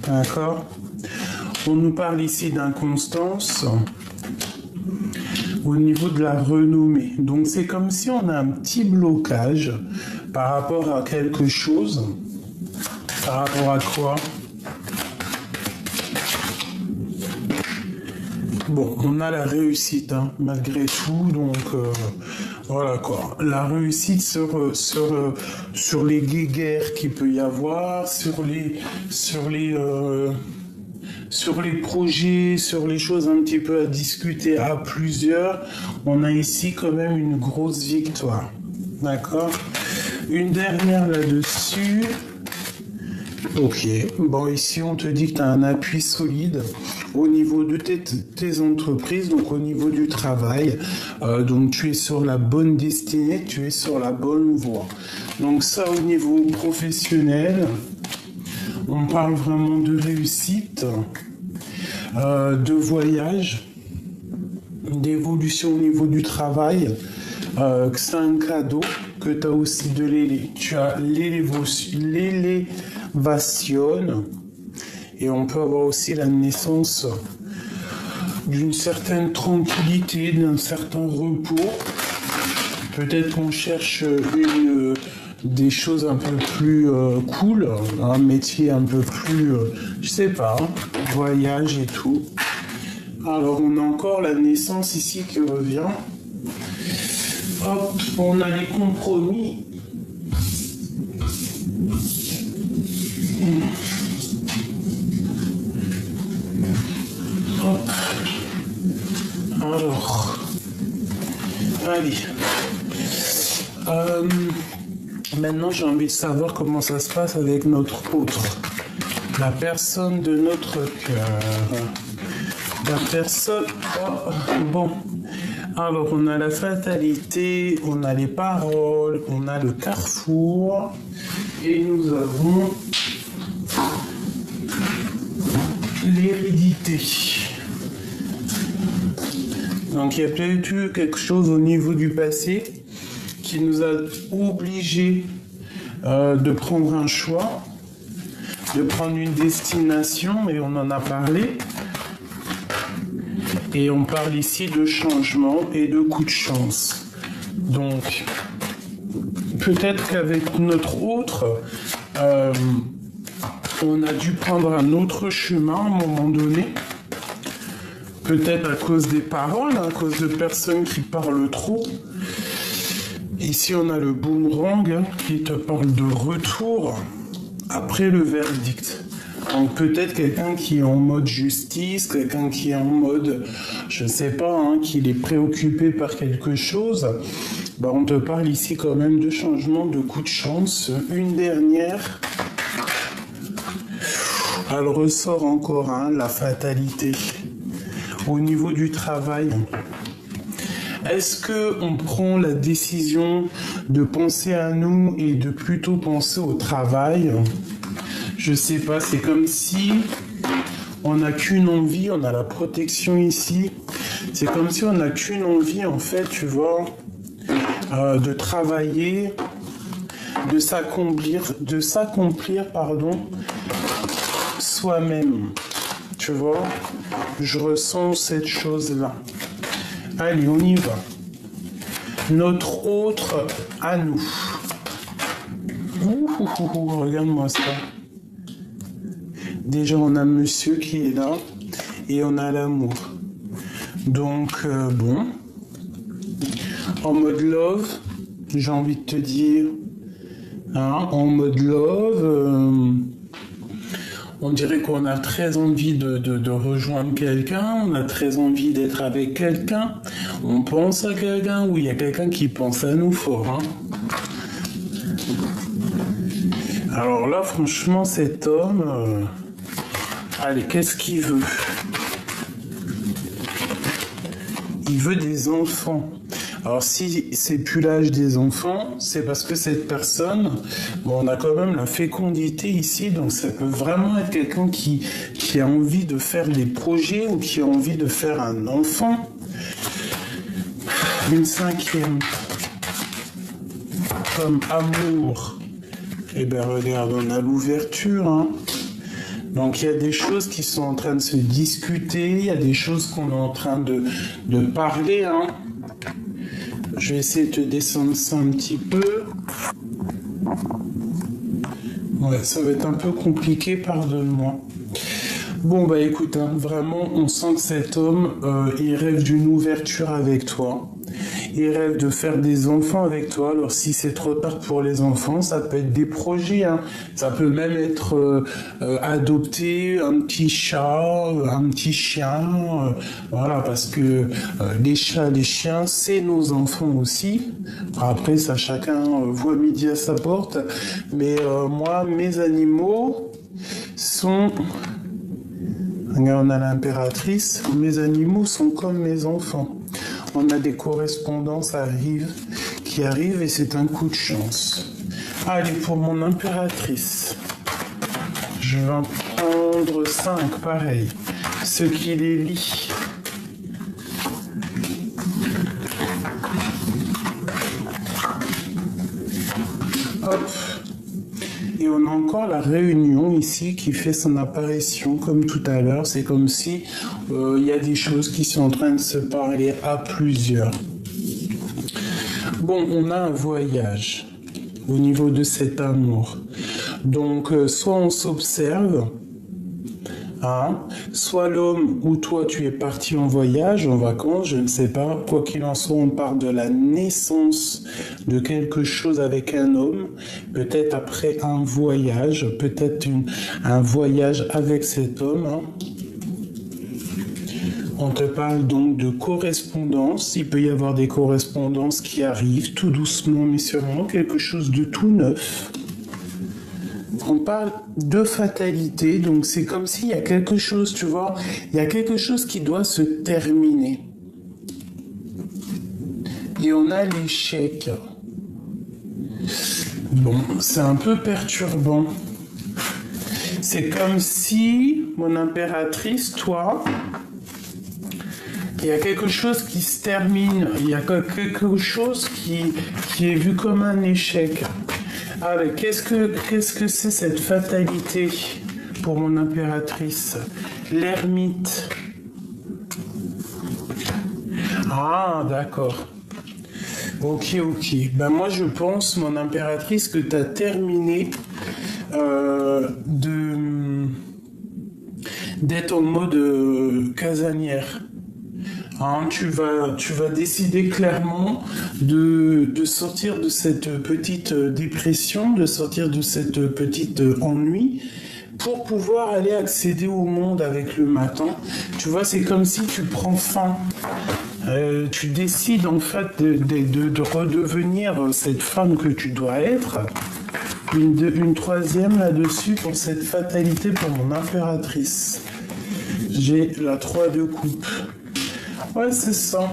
D'accord? On nous parle ici d'inconstance au niveau de la renommée. Donc c'est comme si on a un petit blocage par rapport à quelque chose. Par rapport à quoi? Bon, on a la réussite, hein, malgré tout, donc voilà quoi. La réussite sur les guéguerres qu'il peut y avoir, sur les projets, sur les choses un petit peu à discuter à plusieurs, on a ici quand même une grosse victoire. D'accord? Une dernière là-dessus. Ok, bon ici on te dit que tu as un appui solide au niveau de tes entreprises, donc au niveau du travail, donc tu es sur la bonne destinée, tu es sur la bonne voie. Donc ça au niveau professionnel, on parle vraiment de réussite, de voyage, d'évolution au niveau du travail, que c'est un cadeau, que tu as aussi tu as l'élévation, et on peut avoir aussi la naissance d'une certaine tranquillité, d'un certain repos. Peut-être qu'on cherche des choses un peu plus cool, un métier un peu plus, je sais pas, voyage et tout. Alors on a encore la naissance ici qui revient. Hop, on a les compromis. Hop. Alors, allez. Maintenant, j'ai envie de savoir comment ça se passe avec notre autre. La personne de notre cœur. La personne... Oh, bon. Alors, on a la fatalité, on a les paroles, on a le carrefour. Et nous avons l'hérédité. Donc il y a peut-être eu quelque chose au niveau du passé qui nous a obligés de prendre un choix, de prendre une destination, et on en a parlé. Et on parle ici de changement et de coup de chance. Donc peut-être qu'avec notre autre, on a dû prendre un autre chemin à un moment donné. Peut-être à cause des paroles, à cause de personnes qui parlent trop. Ici, on a le boomerang qui te parle de retour après le verdict. Donc peut-être quelqu'un qui est en mode justice, quelqu'un qui est en mode, je sais pas, hein, qu'il est préoccupé par quelque chose. Bah, on te parle ici quand même de changement, de coup de chance. Une dernière. Elle ressort encore, hein, la fatalité. Au niveau du travail, est-ce qu'on prend la décision de penser à nous et de plutôt penser au travail? Je sais pas, c'est comme si on n'a qu'une envie, on a la protection ici. C'est comme si on n'a qu'une envie, en fait, tu vois, de travailler, de s'accomplir, pardon, soi-même. Tu vois, je ressens cette chose-là. Allez, on y va. Notre autre à nous. Regarde-moi ça. Déjà, on a monsieur qui est là et on a l'amour. Donc, bon. En mode love, j'ai envie de te dire. Hein, en mode love... on dirait qu'on a très envie de rejoindre quelqu'un, on a très envie d'être avec quelqu'un, on pense à quelqu'un, ou il y a quelqu'un qui pense à nous fort. Hein. Alors là, franchement, cet homme... allez, qu'est-ce qu'il veut? Il veut des enfants. Alors si c'est plus l'âge des enfants, c'est parce que cette personne, bon, on a quand même la fécondité ici, donc ça peut vraiment être quelqu'un qui a envie de faire des projets ou qui a envie de faire un enfant. Une cinquième, comme amour. Eh bien regarde, on a l'ouverture, hein. Donc il y a des choses qui sont en train de se discuter, il y a des choses qu'on est en train de parler. Hein. Je vais essayer de te descendre ça un petit peu. Ouais, ça va être un peu compliqué, pardonne-moi. Bon, bah écoute, hein, vraiment, on sent que cet homme, il rêve d'une ouverture avec toi. Il rêve de faire des enfants avec toi. Alors si c'est trop tard pour les enfants, ça peut être des projets. Hein. Ça peut même être adopter un petit chat, un petit chien. Voilà, parce que les chats, les chiens, c'est nos enfants aussi. Après, ça, chacun voit midi à sa porte. Mais moi, mes animaux sont... Regarde, on a l'impératrice. Mes animaux sont comme mes enfants. On a des correspondances qui arrivent et c'est un coup de chance. Allez, pour mon impératrice, je vais en prendre 5, pareil. Ce qui les lie. Hop. Et on a encore la réunion ici qui fait son apparition comme tout à l'heure. C'est comme si il y a des choses qui sont en train de se parler à plusieurs. Bon, on a un voyage au niveau de cet amour. Donc, soit on s'observe, hein, soit l'homme ou toi tu es parti en voyage, en vacances, je ne sais pas. Quoi qu'il en soit, on parle de la naissance de quelque chose avec un homme, peut-être après un voyage, peut-être un voyage avec cet homme. Hein. On te parle donc de correspondance. Il peut y avoir des correspondances qui arrivent tout doucement, mais sûrement quelque chose de tout neuf. On parle de fatalité, donc c'est comme s'il y a quelque chose, tu vois, il y a quelque chose qui doit se terminer. Et on a l'échec. Bon, c'est un peu perturbant. C'est comme si, mon impératrice, toi, il y a quelque chose qui se termine, il y a quelque chose qui est vu comme un échec. Ah, mais qu'est-ce que c'est cette fatalité pour mon impératrice? L'ermite. Ah, d'accord. Ok. Ben moi, je pense, mon impératrice, que tu as terminé d'être en mode casanière. Hein, tu vas décider clairement de sortir de cette petite dépression, de sortir de cette petite ennui pour pouvoir aller accéder au monde avec le matin. Tu vois, c'est comme si tu prends faim. Tu décides en fait de redevenir cette femme que tu dois être. Une troisième là-dessus pour cette fatalité pour mon impératrice. J'ai la 3 de coupe. Ouais, c'est ça.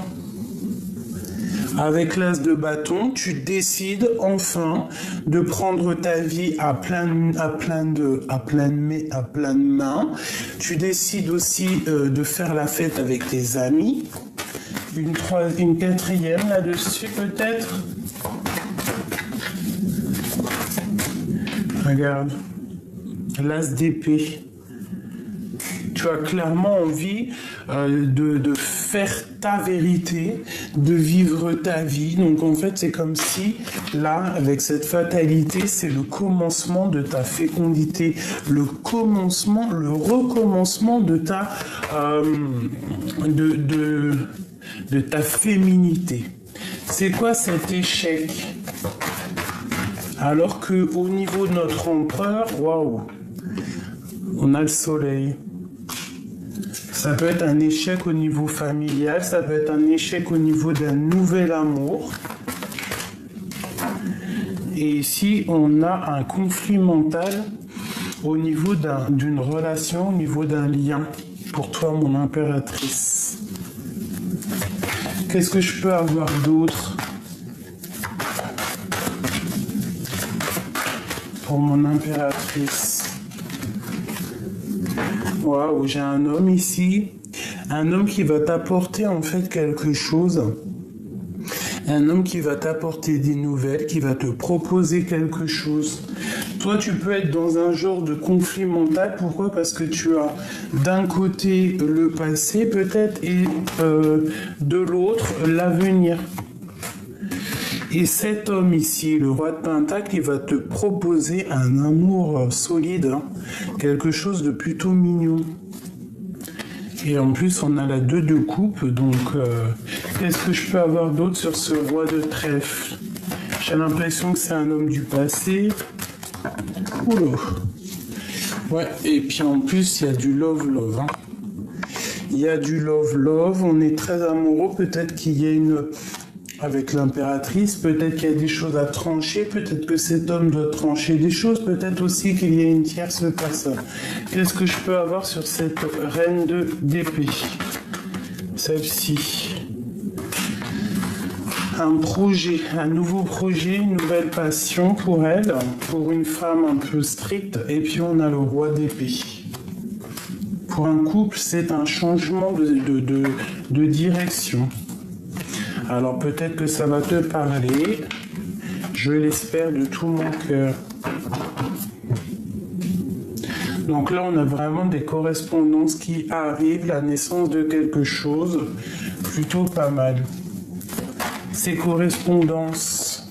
Avec l'as de bâton, tu décides enfin de prendre ta vie à pleine main. Tu décides aussi de faire la fête avec tes amis. Une quatrième là-dessus peut-être. Regarde, l'as d'épée. Tu as clairement envie de faire ta vérité, de vivre ta vie. Donc en fait, c'est comme si, là, avec cette fatalité, c'est le commencement de ta fécondité, le recommencement de ta, de ta féminité. C'est quoi cet échec? Alors que au niveau de notre empereur, waouh, on a le soleil. Ça peut être un échec au niveau familial, ça peut être un échec au niveau d'un nouvel amour. Et ici, on a un conflit mental au niveau d'une relation, au niveau d'un lien. Pour toi, mon impératrice. Qu'est-ce que je peux avoir d'autre pour mon impératrice? Waouh, j'ai un homme ici, un homme qui va t'apporter en fait quelque chose, un homme qui va t'apporter des nouvelles, qui va te proposer quelque chose. Toi, tu peux être dans un genre de conflit mental. Pourquoi? Parce que tu as d'un côté le passé peut-être et de l'autre l'avenir. Et cet homme ici, le roi de Pentacle, il va te proposer un amour solide, hein, quelque chose de plutôt mignon. Et en plus, on a la 2 de coupe, donc qu'est-ce que je peux avoir d'autre sur ce roi de trèfle? J'ai l'impression que c'est un homme du passé. Oula. Ouais, et puis en plus, il y a du love-love. Hein. Il y a du love-love, on est très amoureux, peut-être qu'il y a une... Avec l'impératrice, peut-être qu'il y a des choses à trancher, peut-être que cet homme doit trancher des choses, peut-être aussi qu'il y a une tierce personne. Qu'est-ce que je peux avoir sur cette reine d'épée? Celle-ci. Un projet, un nouveau projet, une nouvelle passion pour elle, pour une femme un peu stricte, et puis on a le roi d'épée. Pour un couple, c'est un changement de direction. Alors peut-être que ça va te parler, je l'espère de tout mon cœur. Donc là, on a vraiment des correspondances qui arrivent, la naissance de quelque chose, plutôt pas mal. Ces correspondances,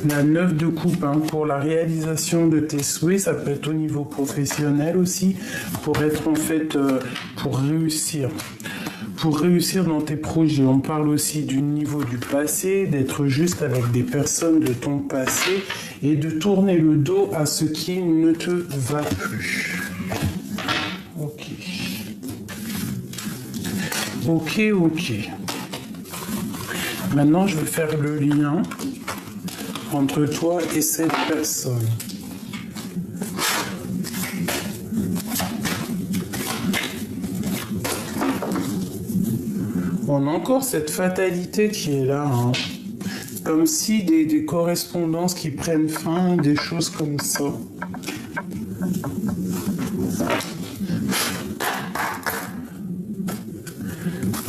la 9 de coupe, hein, pour la réalisation de tes souhaits, ça peut être au niveau professionnel aussi, pour être en fait, pour réussir. Pour réussir dans tes projets, on parle aussi du niveau du passé, d'être juste avec des personnes de ton passé et de tourner le dos à ce qui ne te va plus. Ok. Ok, ok. Maintenant, je vais faire le lien entre toi et cette personne. On a encore cette fatalité qui est là, hein. Comme si des correspondances qui prennent fin, des choses comme ça.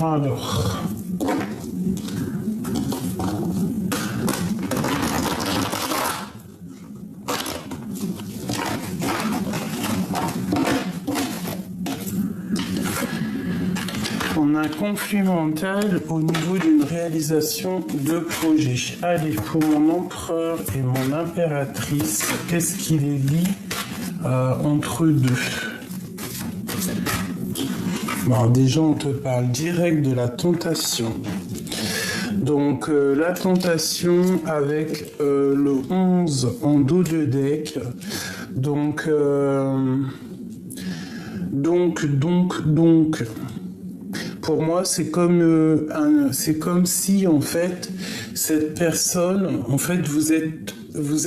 Alors... On a un conflit mental au niveau d'une réalisation de projet. Allez, pour mon empereur et mon impératrice, qu'est-ce qui les lie entre eux deux? Bon, déjà, on te parle direct de la tentation. Donc, la tentation avec le 11 en dos de deck. Donc, pour moi, c'est comme si en fait cette personne, en fait, vous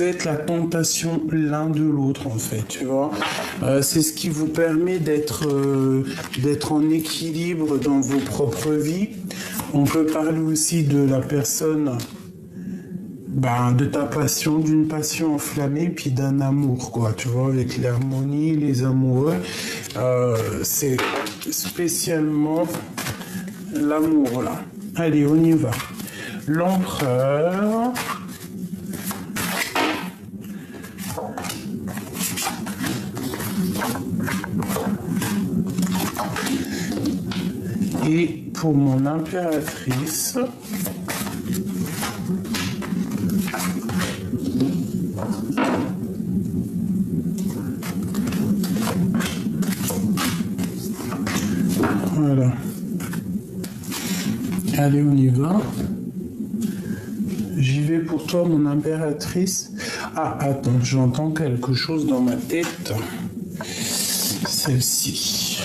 êtes la tentation l'un de l'autre, en fait, tu vois. C'est ce qui vous permet d'être en équilibre dans vos propres vies. On peut parler aussi de la personne, de ta passion, d'une passion enflammée, puis d'un amour, quoi, tu vois, avec l'harmonie, les amoureux. C'est spécialement l'amour, là. Allez, on y va. L'empereur. Et pour mon impératrice, voilà. Allez, on y va. J'y vais pour toi, mon impératrice. Ah, attends, j'entends quelque chose dans ma tête. Celle-ci.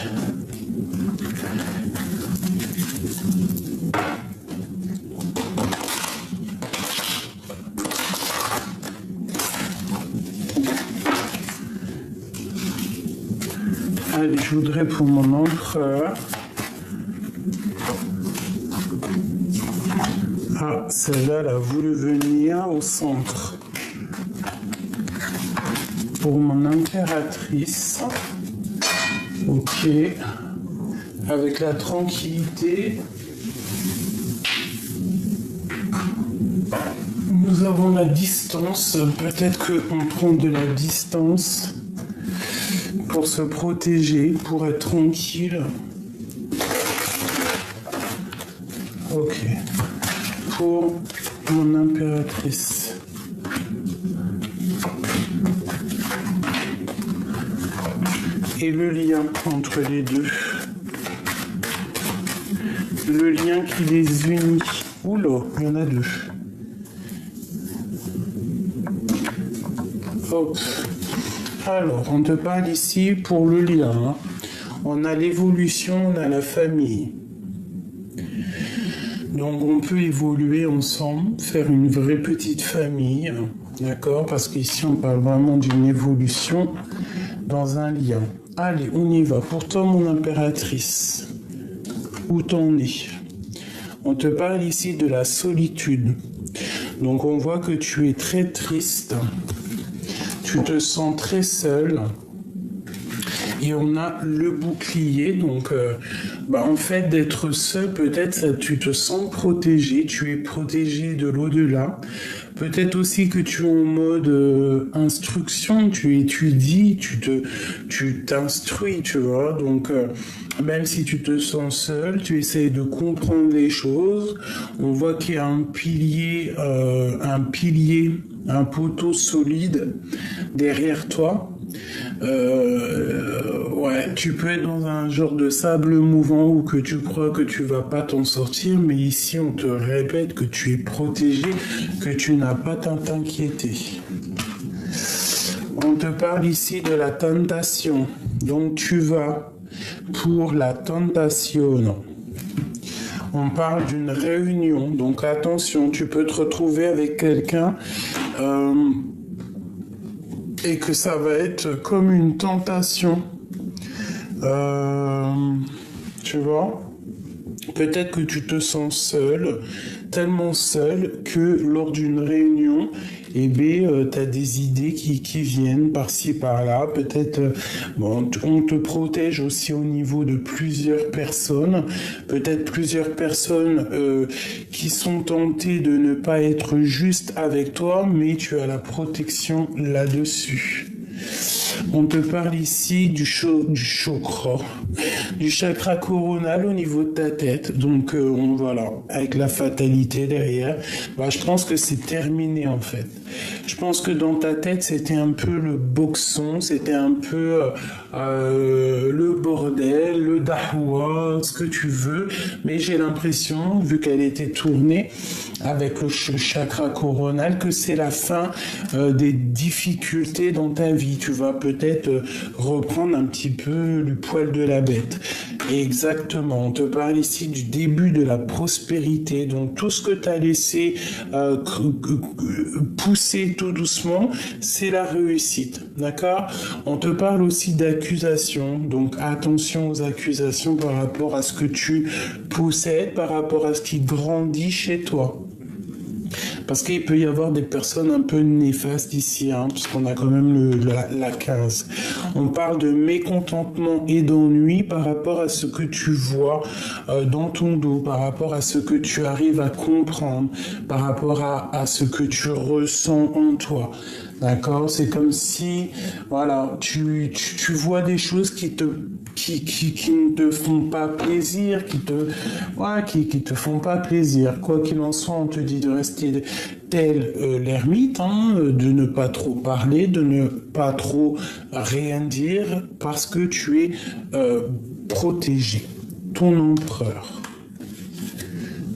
Allez, je voudrais pour mon empereur. Ah, celle-là, elle a voulu venir au centre. Pour mon impératrice. Ok. Avec la tranquillité. Nous avons la distance. Peut-être qu'on prend de la distance pour se protéger, pour être tranquille. Ok. Pour mon impératrice. Et le lien entre les deux. Le lien qui les unit. Oula, il y en a deux. Hop. Alors, on te parle ici pour le lien. Hein. On a l'évolution, on a la famille. Donc, on peut évoluer ensemble, faire une vraie petite famille. D'accord? Parce qu'ici, on parle vraiment d'une évolution dans un lien. Allez, on y va. Pour toi, mon impératrice, où t'en es? On te parle ici de la solitude. Donc, on voit que tu es très triste. Tu te sens très seul. Et on a le bouclier. Donc, en fait, d'être seul, peut-être tu te sens protégé. Tu es protégé de l'au-delà. Peut-être aussi que tu es en mode instruction, tu étudies, tu t'instruis, tu vois. Donc, même si tu te sens seul, tu essaies de comprendre les choses. On voit qu'il y a un pilier, un poteau solide derrière toi. Ouais, tu peux être dans un genre de sable mouvant où que tu crois que tu vas pas t'en sortir, mais ici on te répète que tu es protégé, que tu n'as pas à t'inquiéter. On te parle ici de la tentation, donc tu vas pour la tentation. On parle d'une réunion, donc attention, tu peux te retrouver avec quelqu'un et que ça va être comme une tentation. Tu vois, peut-être que tu te sens seul, tellement seul que lors d'une réunion, t'as des idées qui viennent par-ci, par-là. Peut-être, on te protège aussi au niveau de plusieurs personnes. Peut-être plusieurs personnes qui sont tentées de ne pas être juste avec toi, mais tu as la protection là-dessus. On te parle ici du chakra coronal au niveau de ta tête. Donc voilà, avec la fatalité derrière. Je pense que c'est terminé en fait. Je pense que dans ta tête, c'était un peu le boxon, c'était un peu le bordel, le dahwa, ce que tu veux. Mais j'ai l'impression, vu qu'elle était tournée avec le chakra coronal, que c'est la fin des difficultés dans ta vie. Tu vas peut-être reprendre un petit peu le poil de la bête. Exactement, on te parle ici du début de la prospérité. Donc tout ce que tu as laissé pousser tout doucement, c'est la réussite. D'accord? On te parle aussi d'accusations. Donc attention aux accusations par rapport à ce que tu possèdes, par rapport à ce qui grandit chez toi. Parce qu'il peut y avoir des personnes un peu néfastes ici, puisqu'on a quand même la 15. On parle de mécontentement et d'ennui par rapport à ce que tu vois dans ton dos, par rapport à ce que tu arrives à comprendre, par rapport à ce que tu ressens en toi. D'accord? C'est comme si, voilà, tu vois des choses qui ne te font pas plaisir, qui te font pas plaisir. Quoi qu'il en soit, on te dit de rester tel l'ermite, de ne pas trop parler, de ne pas trop rien dire, parce que tu es protégé. Ton empereur.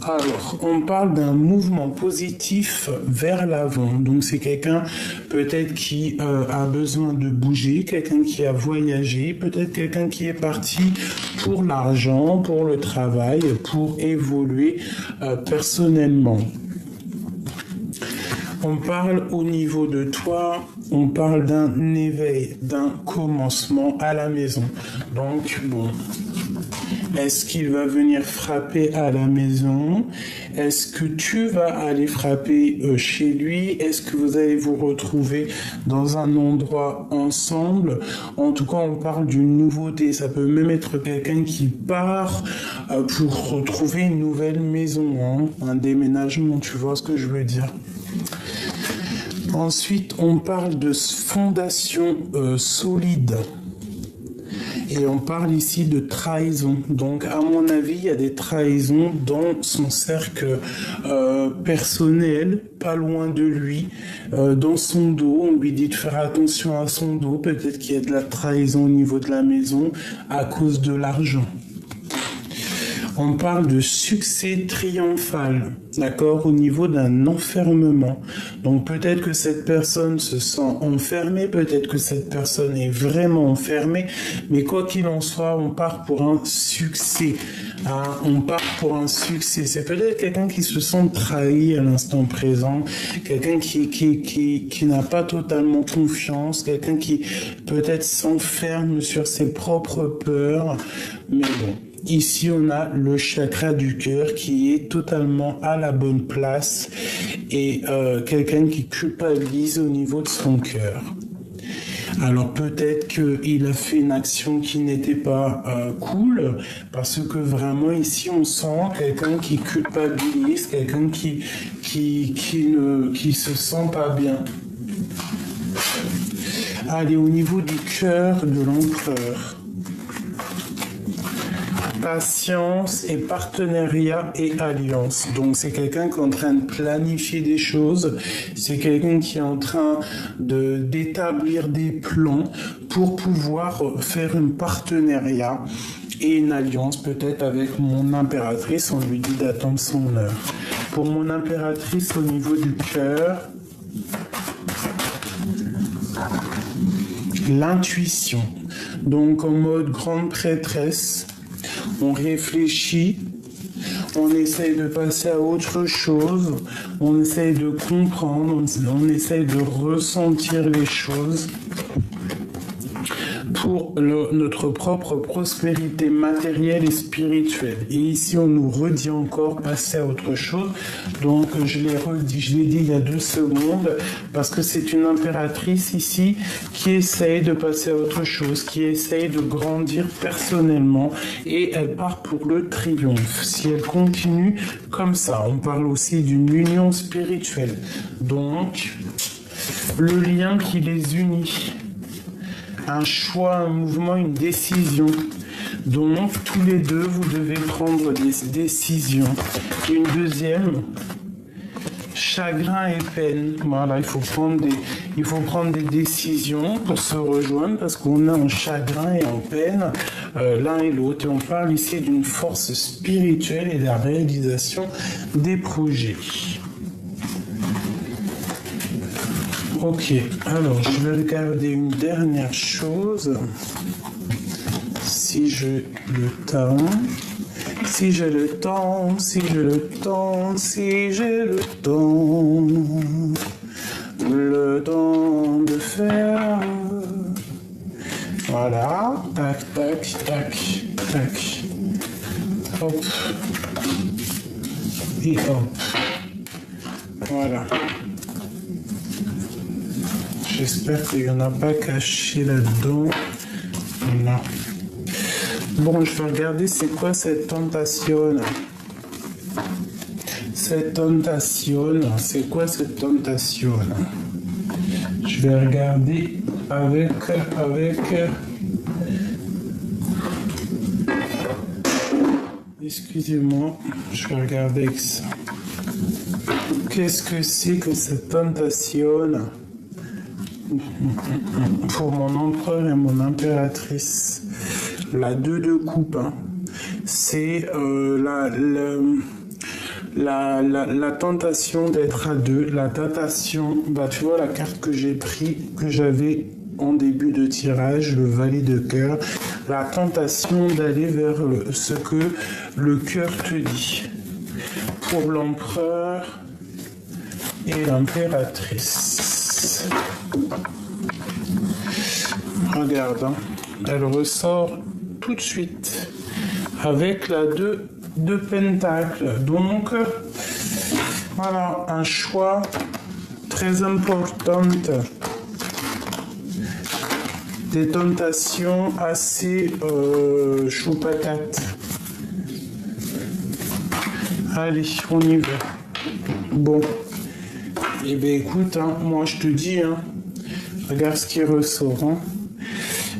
Alors, on parle d'un mouvement positif vers l'avant. Donc, c'est quelqu'un peut-être qui a besoin de bouger, quelqu'un qui a voyagé, peut-être quelqu'un qui est parti pour l'argent, pour le travail, pour évoluer personnellement. On parle au niveau de toi, on parle d'un éveil, d'un commencement à la maison. Donc, bon... Est-ce qu'il va venir frapper à la maison? Est-ce que tu vas aller frapper chez lui? Est-ce que vous allez vous retrouver dans un endroit ensemble? En tout cas, on parle d'une nouveauté. Ça peut même être quelqu'un qui part pour retrouver une nouvelle maison, un déménagement, tu vois ce que je veux dire? Ensuite, on parle de fondation solide. Et on parle ici de trahison. Donc, à mon avis, il y a des trahisons dans son cercle personnel, pas loin de lui, dans son dos. On lui dit de faire attention à son dos. Peut-être qu'il y a de la trahison au niveau de la maison à cause de l'argent. On parle de succès triomphal, d'accord, au niveau d'un enfermement. Donc peut-être que cette personne se sent enfermée, peut-être que cette personne est vraiment enfermée, mais quoi qu'il en soit, on part pour un succès. Hein, on part pour un succès. C'est peut-être quelqu'un qui se sent trahi à l'instant présent, quelqu'un qui n'a pas totalement confiance, quelqu'un qui peut-être s'enferme sur ses propres peurs, mais bon. Ici, on a le chakra du cœur qui est totalement à la bonne place et quelqu'un qui culpabilise au niveau de son cœur. Alors peut-être qu'il a fait une action qui n'était pas cool, parce que vraiment ici on sent quelqu'un qui culpabilise, quelqu'un qui se sent pas bien. Allez, au niveau du cœur de l'empereur. Patience et partenariat et alliance. Donc c'est quelqu'un qui est en train de planifier des choses, c'est quelqu'un qui est en train d'établir des plans pour pouvoir faire un partenariat et une alliance peut-être avec mon impératrice. On lui dit d'attendre son heure. Pour mon impératrice au niveau du cœur, l'intuition. Donc en mode grande prêtresse, on réfléchit, on essaye de passer à autre chose, on essaye de comprendre, on essaye de ressentir les choses pour notre propre prospérité matérielle et spirituelle. Et ici, on nous redit encore passer à autre chose. Donc, je l'ai dit il y a 2 secondes, parce que c'est une impératrice ici qui essaye de passer à autre chose, qui essaye de grandir personnellement, et elle part pour le triomphe. Si elle continue comme ça, on parle aussi d'une union spirituelle. Donc, le lien qui les unit. Un choix, un mouvement, une décision. Donc, tous les deux, vous devez prendre des décisions. Une deuxième, chagrin et peine. Voilà, il faut prendre des décisions pour se rejoindre, parce qu'on est en chagrin et en peine, l'un et l'autre. Et on parle ici d'une force spirituelle et de la réalisation des projets. Ok, alors je vais regarder une dernière chose. Si j'ai le temps, si j'ai le temps, si j'ai le temps, si j'ai le temps de faire. Voilà, tac, tac, tac, tac. Hop. Et hop. Voilà. J'espère qu'il n'y en a pas caché là-dedans. Non. Bon, je vais regarder c'est quoi cette tentation. Cette tentation, c'est quoi cette tentation? Je vais regarder avec... Excusez-moi, je vais regarder avec ça. Qu'est-ce que c'est que cette tentation pour mon empereur et mon impératrice? La 2 de coupe, hein. C'est la tentation d'être à 2, la tentation, bah tu vois la carte que j'ai pris, que j'avais en début de tirage, le valet de cœur, la tentation d'aller vers ce que le cœur te dit. Pour l'empereur et l'impératrice. Regarde, hein. Elle ressort tout de suite avec la 2 de pentacles. Donc, voilà, un choix très important. Des tentations assez chaud patate. Allez, on y va. Bon. Eh bien écoute, hein, moi je te dis, hein, regarde ce qui ressort. Hein.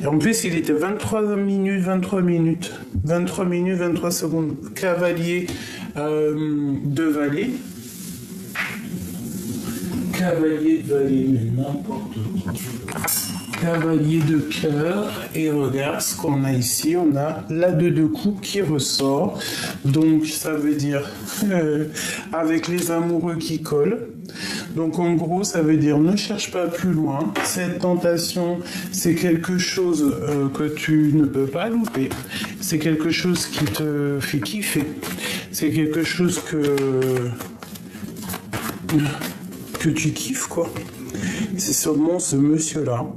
Et en plus, il était 23 minutes, 23 minutes. 23 minutes, 23 secondes. Cavalier de valet. Cavalier de valet, n'importe quoi. Cavalier de cœur. Et regarde ce qu'on a ici. On a la 2 de coupe qui ressort. Donc, ça veut dire avec les amoureux qui collent. Donc en gros, ça veut dire ne cherche pas plus loin. Cette tentation, c'est quelque chose que tu ne peux pas louper. C'est quelque chose qui te fait kiffer. C'est quelque chose que tu kiffes, quoi. C'est sûrement ce monsieur-là.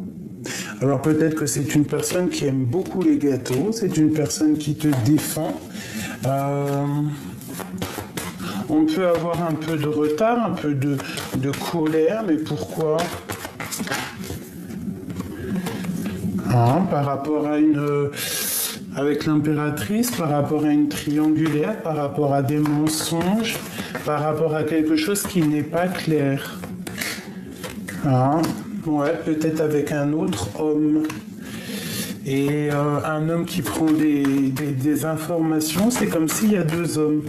Alors peut-être que c'est une personne qui aime beaucoup les gâteaux. C'est une personne qui te défend. On peut avoir un peu de retard, un peu de colère, mais pourquoi? Par rapport à avec l'impératrice, par rapport à une triangulaire, par rapport à des mensonges, par rapport à quelque chose qui n'est pas clair. Ouais, peut-être avec un autre homme. Et un homme qui prend des informations, c'est comme s'il y a deux hommes.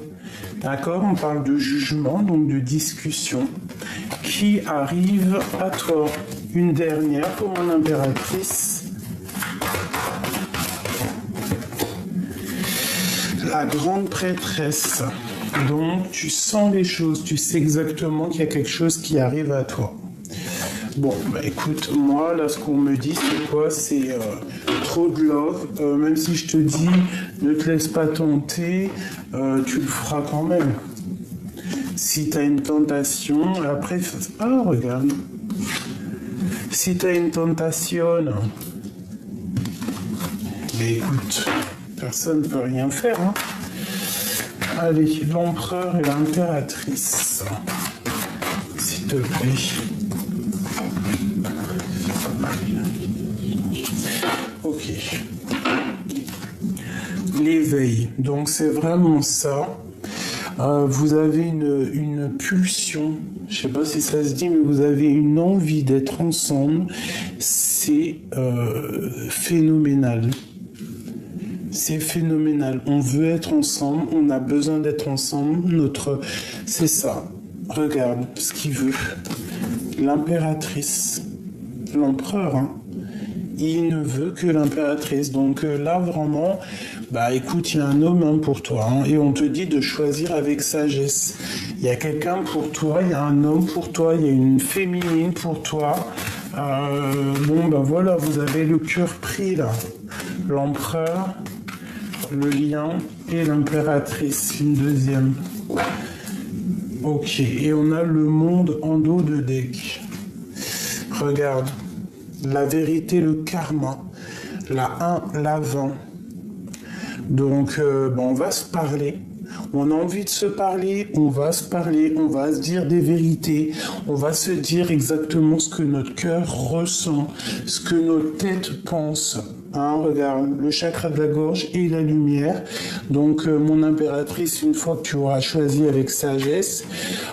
D'accord, on parle de jugement, donc de discussion, qui arrive à toi. Une dernière pour mon impératrice. La grande prêtresse. Donc, tu sens les choses, tu sais exactement qu'il y a quelque chose qui arrive à toi. Bon, bah écoute, moi, là, ce qu'on me dit, c'est quoi? C'est trop de love. Même si je te dis, ne te laisse pas tenter, tu le feras quand même. Si tu as une tentation, après, regarde. Si tu as une tentation, mais écoute, personne ne peut rien faire. Hein. Allez, l'empereur et l'impératrice. S'il te plaît. Ok. L'éveil. Donc c'est vraiment ça. Vous avez une pulsion. Je sais pas si ça se dit, mais vous avez une envie d'être ensemble. C'est phénoménal. C'est phénoménal. On veut être ensemble. On a besoin d'être ensemble. C'est ça. Regarde ce qu'il veut. L'impératrice. L'empereur, hein. Il ne veut que l'impératrice. Donc là, vraiment, bah écoute, il y a un homme pour toi. Hein, et on te dit de choisir avec sagesse. Il y a quelqu'un pour toi, il y a un homme pour toi, il y a une féminine pour toi. Bon, ben voilà, vous avez le cœur pris là. L'empereur, le lion et l'impératrice, une deuxième. Ok, et on a le monde en dos de deck. Regarde. La vérité, le karma, la 1, la 20. Donc, on va se parler. On a envie de se parler, on va se parler, on va se dire des vérités, on va se dire exactement ce que notre cœur ressent, ce que nos têtes pensent. Hein, regarde, le chakra de la gorge et la lumière. Donc, mon impératrice, une fois que tu auras choisi avec sagesse,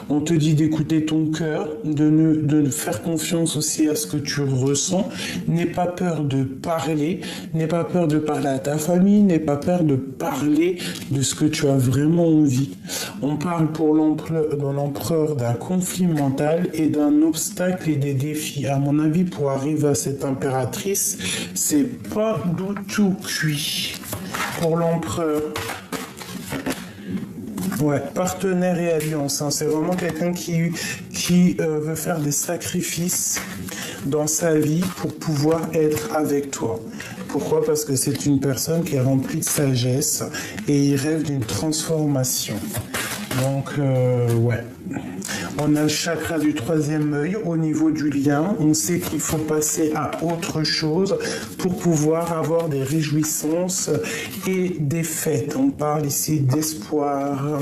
on te dit d'écouter ton cœur, de faire confiance aussi à ce que tu ressens. N'aie pas peur de parler, n'aie pas peur de parler à ta famille, n'aie pas peur de parler de ce que tu as vraiment envie. On parle pour l'empereur d'un conflit mental et d'un obstacle et des défis. À mon avis, pour arriver à cette impératrice, c'est pas du tout cuit. Pour l'empereur, ouais, partenaire et alliance, hein. C'est vraiment quelqu'un qui veut faire des sacrifices dans sa vie pour pouvoir être avec toi. Pourquoi? Parce que c'est une personne qui est remplie de sagesse et il rêve d'une transformation. Donc, ouais. On a le chakra du troisième œil au niveau du lien. On sait qu'il faut passer à autre chose pour pouvoir avoir des réjouissances et des fêtes. On parle ici d'espoir.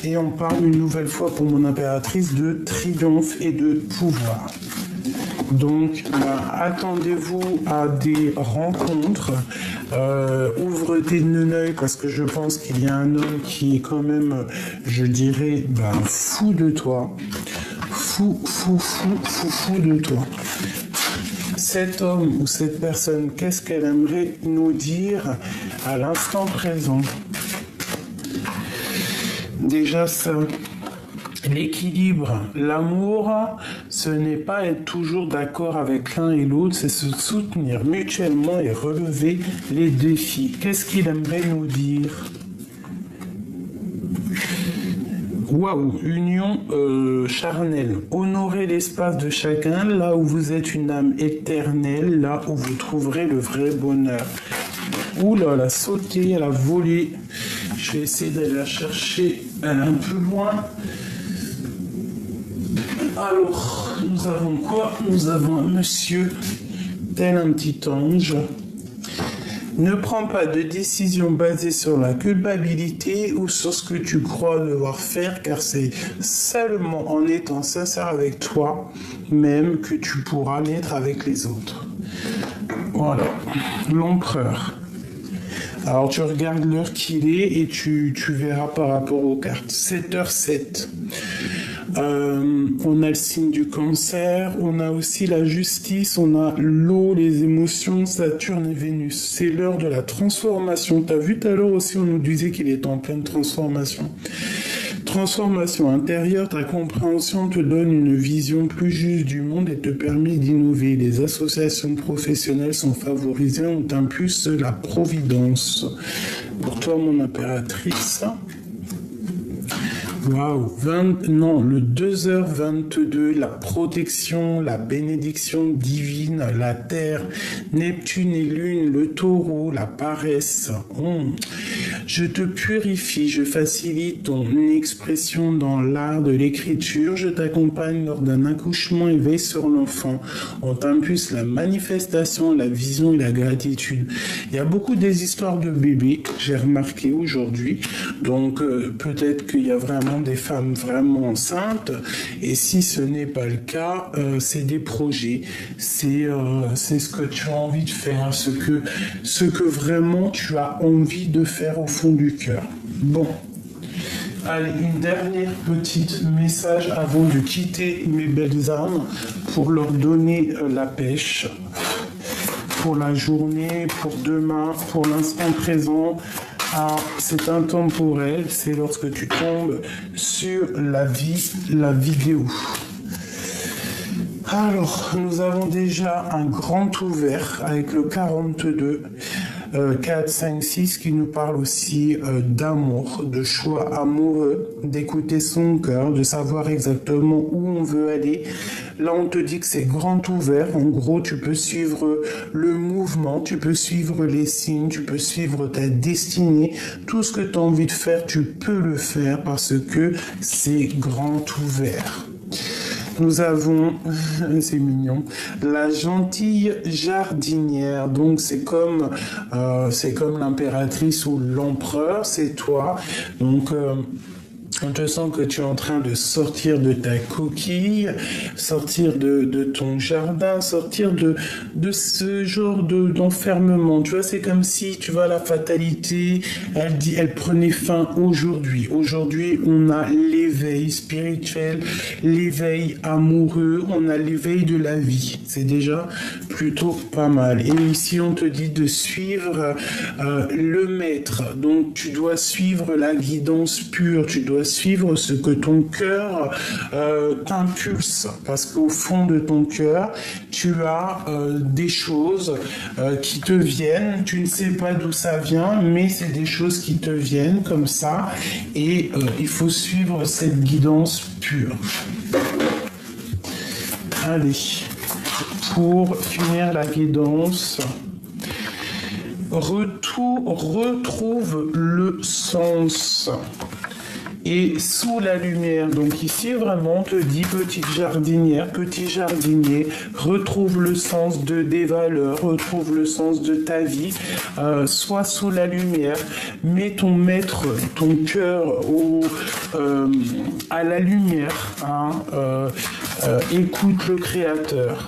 Et on parle une nouvelle fois pour mon impératrice de triomphe et de pouvoir. Donc, attendez-vous à des rencontres. Ouvre tes neneuils parce que je pense qu'il y a un homme qui est quand même, je dirais, fou de toi. Fou fou de toi. Cet homme ou cette personne, qu'est-ce qu'elle aimerait nous dire à l'instant présent? Déjà ça, l'équilibre, l'amour, ce n'est pas être toujours d'accord avec l'un et l'autre, c'est se soutenir mutuellement et relever les défis. Qu'est-ce qu'il aimerait nous dire? Waouh, union charnelle. Honorez l'espace de chacun, là où vous êtes une âme éternelle, là où vous trouverez le vrai bonheur. Ouh là, elle a sauté, elle a volé. Je vais essayer d'aller la chercher un peu loin. Alors, nous avons quoi? Nous avons un monsieur, tel un petit ange. Ne prends pas de décision basée sur la culpabilité ou sur ce que tu crois devoir faire, car c'est seulement en étant sincère avec toi même que tu pourras l'être avec les autres. Voilà, l'empereur. Alors tu regardes l'heure qu'il est et tu verras par rapport aux cartes. 7h07. On a le signe du cancer, on a aussi la justice, on a l'eau, les émotions, Saturne et Vénus. C'est l'heure de la transformation. T'as vu tout à l'heure aussi, on nous disait qu'il est en pleine transformation. Transformation intérieure, ta compréhension te donne une vision plus juste du monde et te permet d'innover. Les associations professionnelles sont favorisées, on t'impulse la providence. Pour toi, mon impératrice. Waouh, le 2h22, la protection, la bénédiction divine, la terre, Neptune et Lune, le taureau, la paresse. Je te purifie, je facilite ton expression dans l'art de l'écriture, je t'accompagne lors d'un accouchement et veille sur l'enfant. On t'impulse la manifestation, la vision et la gratitude. Il y a beaucoup des histoires de bébés, j'ai remarqué aujourd'hui, donc peut-être qu'il y a vraiment des femmes vraiment enceintes, et si ce n'est pas le cas, c'est des projets, c'est ce que tu as envie de faire, ce que vraiment tu as envie de faire au fond du cœur. Bon, allez, une dernière petite message avant de quitter mes belles âmes pour leur donner la pêche pour la journée, pour demain, pour l'instant présent. C'est intemporel, c'est lorsque tu tombes sur la vidéo. Alors, nous avons déjà un grand ouvert avec le 42, 4, 5, 6 qui nous parle aussi d'amour, de choix amoureux, d'écouter son cœur, de savoir exactement où on veut aller. Là, on te dit que c'est grand ouvert. En gros, tu peux suivre le mouvement, tu peux suivre les signes, tu peux suivre ta destinée. Tout ce que tu as envie de faire, tu peux le faire parce que c'est grand ouvert. Nous avons, c'est mignon, la gentille jardinière. Donc c'est comme l'impératrice ou l'empereur, c'est toi. Donc on te sent que tu es en train de sortir de ta coquille, sortir de ton jardin, sortir de ce genre d'enfermement. Tu vois, c'est comme si, tu vois, la fatalité, elle prenait fin aujourd'hui. Aujourd'hui, on a l'éveil spirituel, l'éveil amoureux, on a l'éveil de la vie. C'est déjà plutôt pas mal. Et ici, on te dit de suivre le maître. Donc, tu dois suivre la guidance pure, tu dois suivre ce que ton cœur t'impulse, parce qu'au fond de ton cœur, tu as des choses qui te viennent, tu ne sais pas d'où ça vient, mais c'est des choses qui te viennent comme ça, et il faut suivre cette guidance pure. Allez, pour finir la guidance, retrouve le sens. Et sous la lumière, donc ici vraiment on te dit petite jardinière, petit jardinier, retrouve le sens des valeurs, retrouve le sens de ta vie, sois sous la lumière, mets ton maître, ton cœur à la lumière, écoute le Créateur.